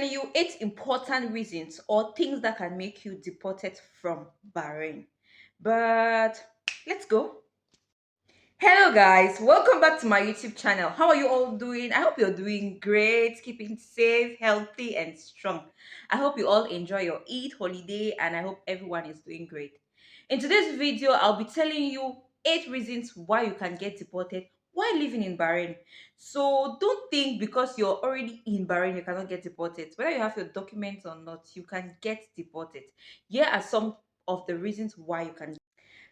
telling you 8 important reasons or things that can make you deported from Bahrain. But let's go. Hello guys, welcome back to my YouTube channel. How are you all doing? I hope you're doing great, keeping safe, healthy and strong. I hope you all enjoy your Eid holiday and I hope everyone is doing great. In today's video, I'll be telling you 8 reasons why you can get deported while living in Bahrain. So don't think because you're already in Bahrain you cannot get deported. Whether you have your documents or not, you can get deported. Here are some of the reasons why you can.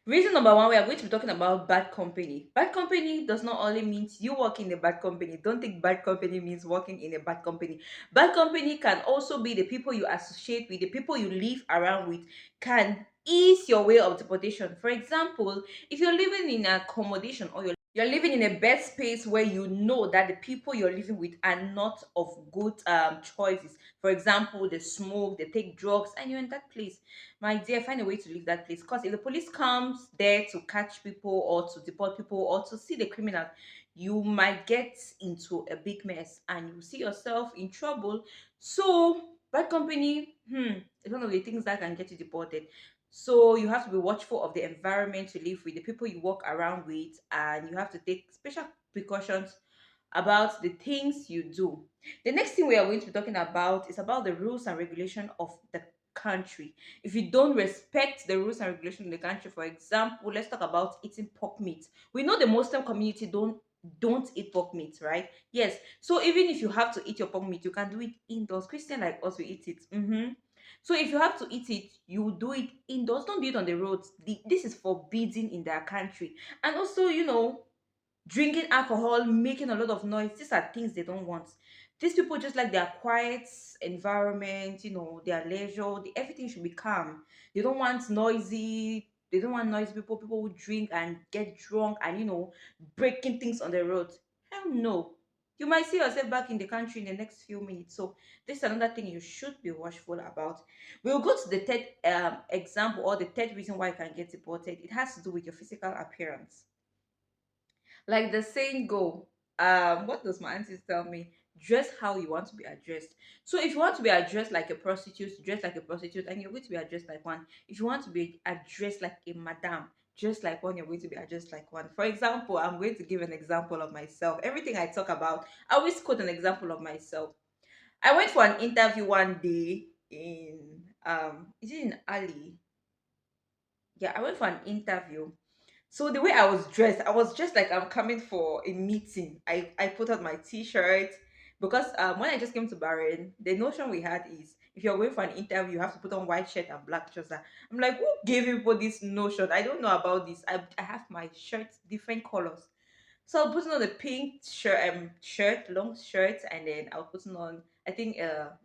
Reason number one, we are going to be talking about bad company. Bad company does not only mean you work in a bad company. Don't think bad company means working in a bad company. Bad company can also be the people you associate with, the people you live around with, can ease your way of deportation. For example, if you're living in accommodation or you're living in a bed space where you know that the people you're living with are not of good choices. For example, they smoke, they take drugs, and you're in that place. My dear, find a way to leave that place. Because if the police comes there to catch people or to deport people or to see the criminal, you might get into a big mess and you see yourself in trouble. So bad company, is one of the things that can get you deported. So you have to be watchful of the environment you live with, the people you walk around with, and you have to take special precautions about the things you do. The next thing we are going to be talking about is about the rules and regulation of the country. If you don't respect the rules and regulation in the country, for example, let's talk about eating pork meat. We know the Muslim community don't eat pork meat, right? Yes. So even if you have to eat your pork meat, you can do it indoors. Christian like us, we eat it. So if you have to eat it, you do it indoors. Don't do it on the roads. This is forbidden in their country. And also, drinking alcohol, making a lot of noise. These are things they don't want. These people just like their quiet environment, their leisure. Everything should be calm. They don't want noisy. They don't want noisy people. People who drink and get drunk and breaking things on the road. Hell no. You might see yourself back in the country in the next few minutes. So this is another thing you should be watchful about. We'll go to the third example or the third reason why you can get deported. It has to do with your physical appearance. Like the saying go, what does my aunties tell me? Dress how you want to be addressed. So if you want to be addressed like a prostitute, dress like a prostitute, and you're going to be addressed like one. If you want to be addressed like a madam, just like one, you're going to be addressed like one. For example, I'm going to give an example of myself. Everything I talk about, I always quote an example of myself. I went for an interview one day in is it in Ali? Yeah, I went for an interview. So the way I was dressed like I'm coming for a meeting. I put on my t-shirt because when I just came to Bahrain, the notion we had is if you're going for an interview, you have to put on white shirt and black trousers. I'm like, who gave people this notion? I don't know about this. I have my shirts different colors. So I was putting on a pink long shirt, and then I was putting on I think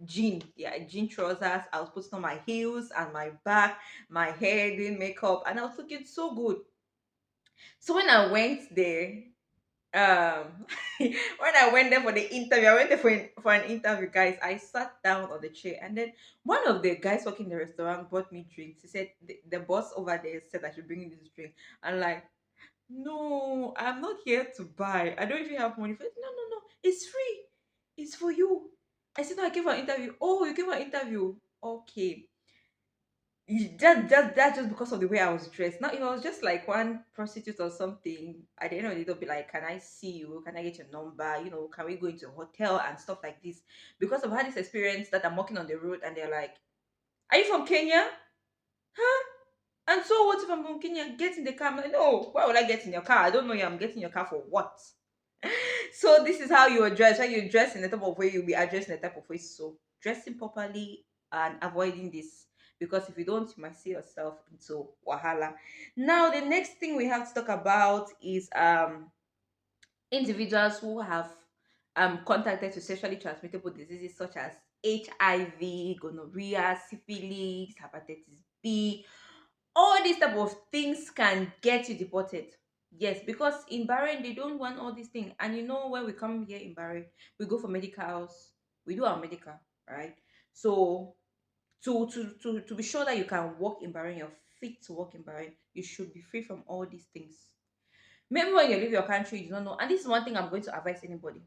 jean trousers. I was putting on my heels and my back, my hair, doing makeup, and I was looking so good. So when I went there, when I went there for the interview, I went there for an interview, guys. I sat down on the chair, and then one of the guys working in the restaurant brought me drinks. He said the boss over there said I should bring you this drink. And like, no, I'm not here to buy. I don't even have money for it. No, no, no. It's free. It's for you. I said, no, I came for an interview. Oh, you came for an interview. Okay. That's just because of the way I was dressed. Now, if I was just like one prostitute or something, at the end of the day, they'll be like, "Can I see you? Can I get your number? Can we go into a hotel and stuff like this?" Because I've had this experience that I'm walking on the road and they're like, "Are you from Kenya? Huh? And so what if I'm from Kenya? Get in the car." I'm like, "No, why would I get in your car? I don't know you. I'm getting your car for what?" So this is how you address. When you dress in the type of way, you'll be addressed in the type of way. So dressing properly and avoiding this, because if you don't, you might see yourself into wahala. Now the next thing we have to talk about is individuals who have contacted to sexually transmittable diseases such as HIV, gonorrhea, syphilis, hepatitis B. All these type of things can get you deported. Yes, because in Bahrain they don't want all these things. And when we come here in Bahrain, we go for medicals, we do our medical, right? So to be sure that you can work in Bahrain, you're fit to work in Bahrain, you should be free from all these things. Maybe when you leave your country, you don't know. And this is one thing I'm going to advise anybody.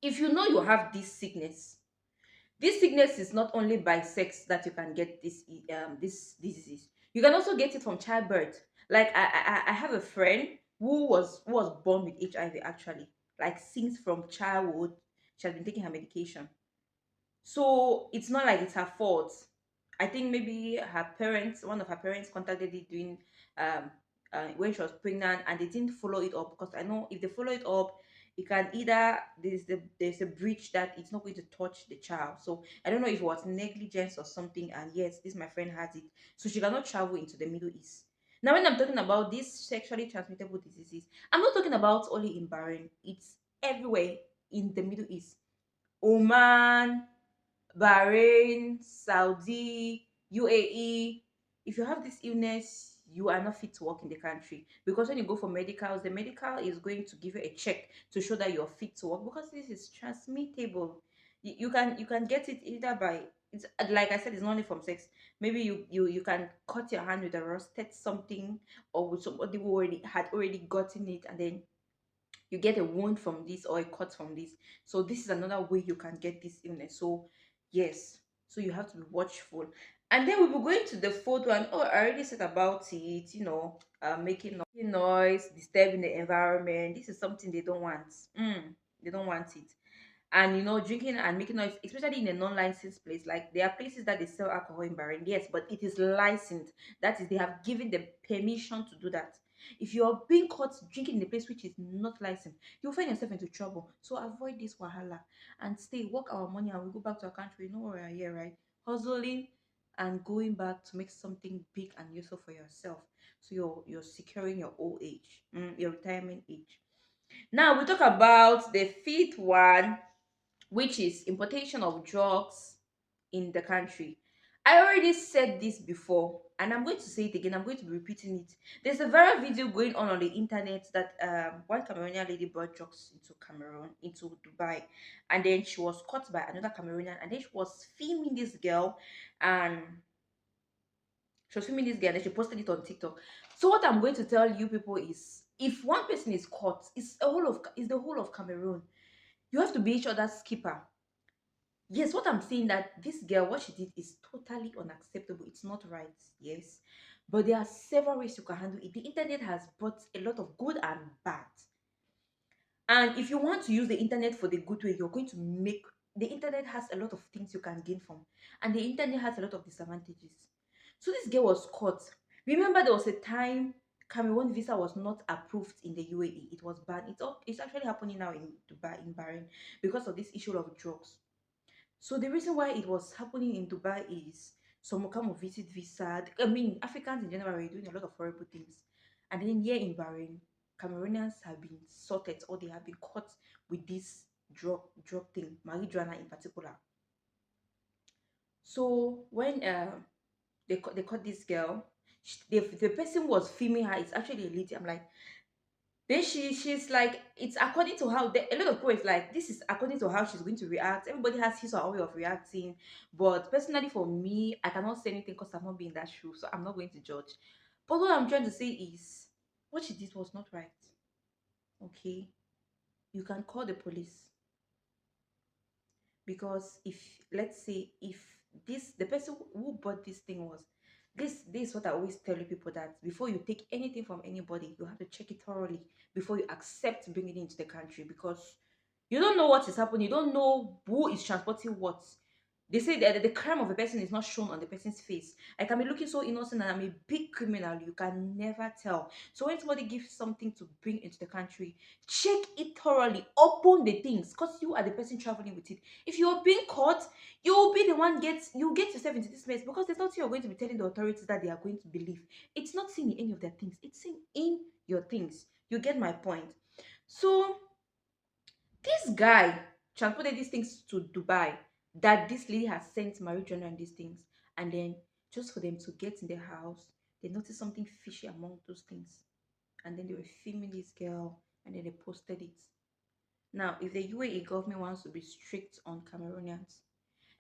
If you know you have this sickness, This sickness is not only by sex that you can get this disease. You can also get it from childbirth. Like I have a friend who was born with HIV actually. Like since from childhood, she has been taking her medication. So it's not like it's her fault. I think maybe her parents, one of her parents contacted it during um when she was pregnant, and they didn't follow it up, because I know if they follow it up, it can either there's a breach that it's not going to touch the child. So I don't know if it was negligence or something. And yes, this my friend has it, so she cannot travel into the Middle East. Now, when I'm talking about these sexually transmittable diseases, I'm not talking about only in Bahrain. It's everywhere in the Middle East. Oman, Bahrain, Saudi, UAE. If you have this illness, you are not fit to work in the country, because when you go for medicals, the medical is going to give you a check to show that you're fit to work, because this is transmittable. You can get it either by, it's like I said, it's not only from sex. Maybe you can cut your hand with a rusted something, or with somebody who already gotten it, and then you get a wound from this or a cut from this. So this is another way you can get this illness. So yes, so you have to be watchful. And then we'll be going to the fourth one. Oh, I already said about it, making noise, disturbing the environment. This is something they don't want. They don't want it. And drinking and making noise, especially in a non-licensed place. Like, there are places that they sell alcohol in Bahrain, yes, but it is licensed. That is, they have given the permission to do that. If you're being caught drinking in a place which is not licensed, you'll find yourself into trouble. So avoid this wahala and stay, work our money, and we go back to our country. You know where we are here, right? Hustling and going back to make something big and useful for yourself. So you're securing your old age, your retirement age. Now we talk about the fifth one, which is importation of drugs in the country. I already said this before, and I'm going to say it again. I'm going to be repeating it. There's a viral video going on the internet that one Cameroonian lady brought drugs into Cameroon, into Dubai, and then she was caught by another Cameroonian, and then she was filming this girl, and and she posted it on TikTok. So what I'm going to tell you people is, if one person is caught, it's the whole of Cameroon. You have to be each other's keeper. Yes, what I'm saying, that this girl, what she did is totally unacceptable. It's not right. Yes, but there are several ways you can handle it. The internet has brought a lot of good and bad. And if you want to use the internet for the good way, you're going to make, the internet has a lot of things you can gain from, and the internet has a lot of disadvantages. So this girl was caught. Remember, there was a time Cameroon visa was not approved in the UAE. It was banned. It's actually happening now in Dubai, in Bahrain, because of this issue of drugs. So the reason why it was happening in Dubai is some will come of visit visa. I mean, Africans in general are doing a lot of horrible things. And then here in Bahrain, Cameroonians have been sorted, or they have been caught with this drug thing, marijuana in particular. So when they caught this girl, the person who was filming her is actually a lady. I'm like, then she's like, it's according to how a lot of people is like, this is according to how she's going to react. Everybody has his or her way of reacting, but personally for me, I cannot say anything because I've not been in that shoe, so I'm not going to judge. But what I'm trying to say is, what she did was not right. Okay, you can call the police, because if, let's say, if the person who bought this thing was, this is what I always tell you people, that before you take anything from anybody, you have to check it thoroughly before you accept bringing it into the country, because you don't know what is happening. You don't know who is transporting what. They say that the crime of a person is not shown on the person's face. I can be looking so innocent and I'm a big criminal. You can never tell. So when somebody gives something to bring into the country, check it thoroughly. Open the things, because you are the person traveling with it. If you're being caught, you will be the one you get yourself into this mess, because there's nothing you're going to be telling the authorities that they are going to believe. It's not seen in any of their things. It's seen in your things. You get my point. So this guy transported these things to Dubai, that this lady has sent marijuana and these things, and then just for them to get in their house, they noticed something fishy among those things, and then they were filming this girl, and then they posted it. Now, if the UAE government wants to be strict on Cameroonians,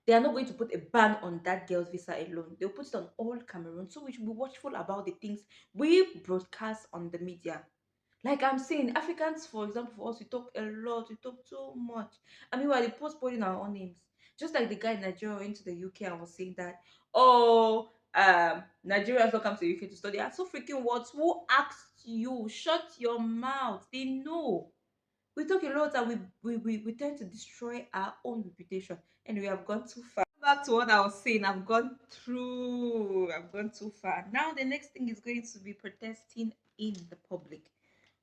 they are not going to put a ban on that girl's visa alone. They'll put it on all Cameroon. So we should be watchful about the things we broadcast on the media. Like I'm saying, Africans, for example, for us, we talk a lot, we talk so much. I mean, while they post putting our own names. Just like the guy in Nigeria went to the UK and was saying that, oh, Nigerians don't come to the UK to study. And so freaking what? Who asked you? Shut your mouth. They know. We talk a lot and we tend to destroy our own reputation, and we have gone too far. Back to what I was saying, I've gone too far. Now the next thing is going to be protesting in the public.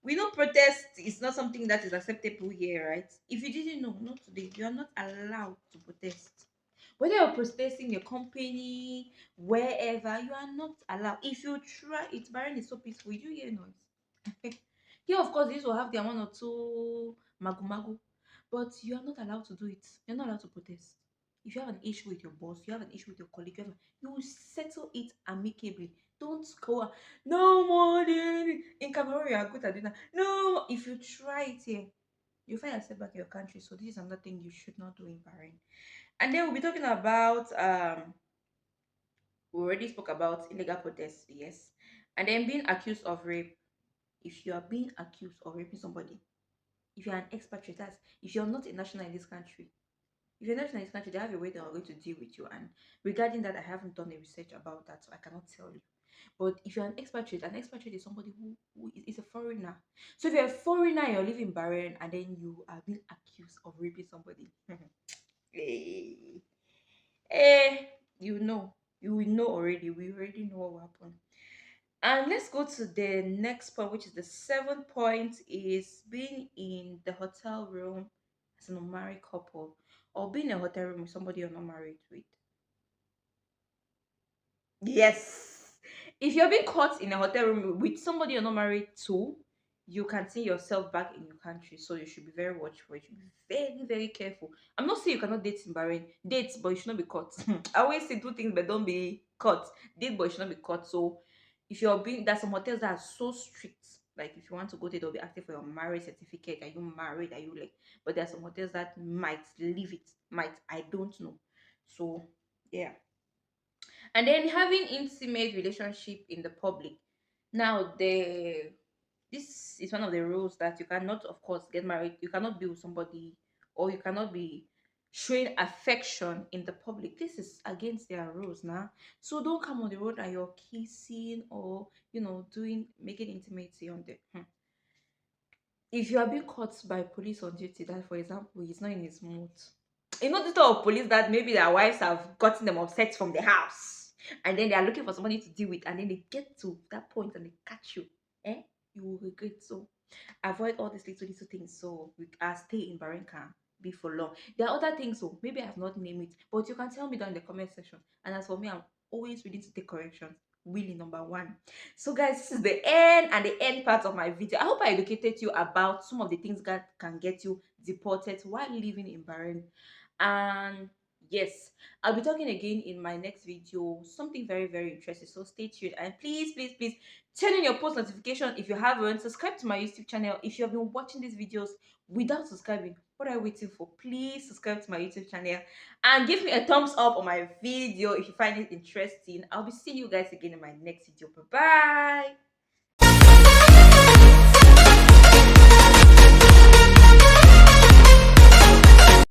We know protest is not something that is acceptable here, right? If you didn't know, not today, you are not allowed to protest. Whether you're protesting your company, wherever, you are not allowed. If you try it, Bahrain is so peaceful, you hear noise. Here, of course, this will have their one or two magu magu, but you are not allowed to do it. You're not allowed to protest. If you have an issue with your boss, you have an issue with your colleague, you will settle it amicably. Don't go no money in Cameroon. You are good at doing that. No, if you try it here, you find yourself back in your country. So this is another thing you should not do in Bahrain. And then we'll be talking about we already spoke about illegal protests, yes, and then being accused of rape. If you are being accused of raping somebody, if you're an expatriate, that's if you're not a national in this country, if you're not in this country, they have a way they are going to deal with you. And regarding that, I haven't done a research about that, so I cannot tell you. But if you're an expatriate is somebody who is a foreigner. So if you're a foreigner, you're living in Bahrain, and then you are being accused of raping somebody. Hey, hey, you will know already. We already know what will happen. And let's go to the next point, which is the seventh point, is being in the hotel room as an unmarried couple, or being in a hotel room with somebody you're not married with. Yes. If you're being caught in a hotel room with somebody you're not married to, you can see yourself back in your country. So you should be very watchful. You should be very, very careful. I'm not saying you cannot date in Bahrain. Date, but you should not be caught. I always say do things, but don't be caught. Date, but you should not be caught. So if you're being, there's some hotels that are so strict. Like if you want to go there, they'll be asking for your marriage certificate. Are you married? Are you like? But there are some hotels that might leave it. Might, I don't know. So yeah. And then having intimate relationship in the public. Now the this is one of the rules that you cannot, of course, get married. You cannot be with somebody, or you cannot be showing affection in the public. This is against their rules now. So don't come on the road and you're kissing, or doing making intimacy on the if you are being caught by police on duty, that for example he's not in his mood, the type of police that maybe their wives have gotten them upset from the house, and then they are looking for somebody to deal with, and then they get to that point and they catch you, you will regret. So avoid all these little things, so our stay in Bahrain can be for long. There are other things, so maybe I have not named it, but you can tell me down in the comment section. And as for me, I'm always willing to take corrections. Willy number one. So guys, this is the end and the end part of my video. I hope I educated you about some of the things that can get you deported while living in Bahrain. And yes, I'll be talking again in my next video, something very, very interesting. So stay tuned, and please, please, please turn on your post notification if you haven't. Subscribe to my YouTube channel if you have been watching these videos without subscribing. What are you waiting for? Please subscribe to my YouTube channel and give me a thumbs up on my video if you find it interesting. I'll be seeing you guys again in my next video. Bye bye.